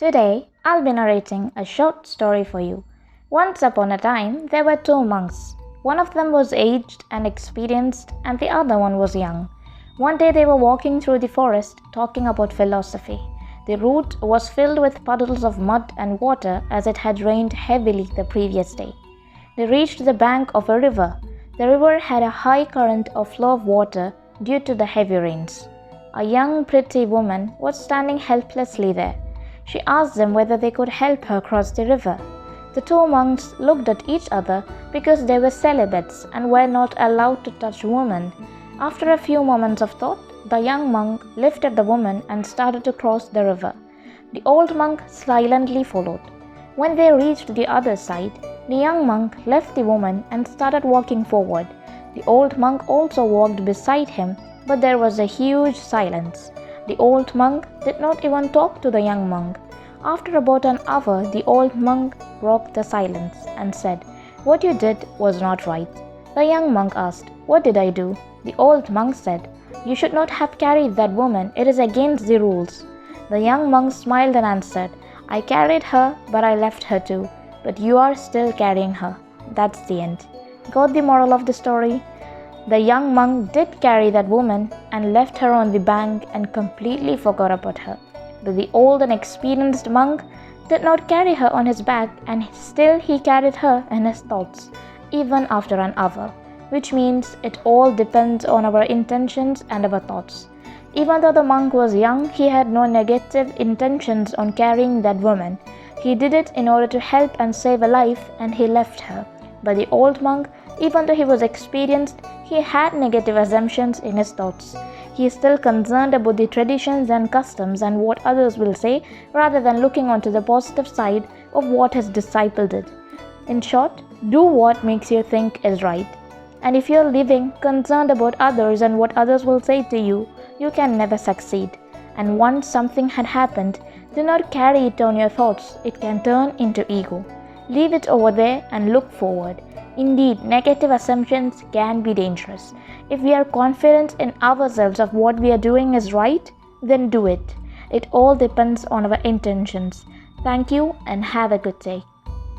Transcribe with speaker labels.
Speaker 1: Today, I'll be narrating a short story for you. Once upon a time, there were two monks. One of them was aged and experienced, and the other one was young. One day they were walking through the forest talking about philosophy. The route was filled with puddles of mud and water as it had rained heavily the previous day. They reached the bank of a river. The river had a high current of flow of water due to the heavy rains. A young, pretty woman was standing helplessly there. She asked them whether they could help her cross the river. The two monks looked at each other because they were celibates and were not allowed to touch women. After a few moments of thought, the young monk lifted the woman and started to cross the river. The old monk silently followed. When they reached the other side, the young monk left the woman and started walking forward. The old monk also walked beside him, but there was a huge silence. The old monk did not even talk to the young monk. After about an hour, the old monk broke the silence and said, "What you did was not right." The young monk asked, "What did I do?" The old monk said, "You should not have carried that woman. It is against the rules." The young monk smiled and answered, "I carried her, but I left her too. But you are still carrying her." That's the end. Got the moral of the story? The young monk did carry that woman and left her on the bank and completely forgot about her. But the old and experienced monk did not carry her on his back, and still he carried her in his thoughts, even after an hour. Which means it all depends on our intentions and our thoughts. Even though the monk was young, he had no negative intentions on carrying that woman. He did it in order to help and save a life, and he left her. But the old monk, even though he was experienced, he had negative assumptions in his thoughts. He is still concerned about the traditions and customs and what others will say, rather than looking onto the positive side of what his disciple did. In short, do what makes you think is right. And if you're living concerned about others and what others will say to you, you can never succeed. And once something had happened, do not carry it on your thoughts. It can turn into ego. Leave it over there and look forward. Indeed, negative assumptions can be dangerous. If we are confident in ourselves of what we are doing is right, then do it. It all depends on our intentions. Thank you and have a good day.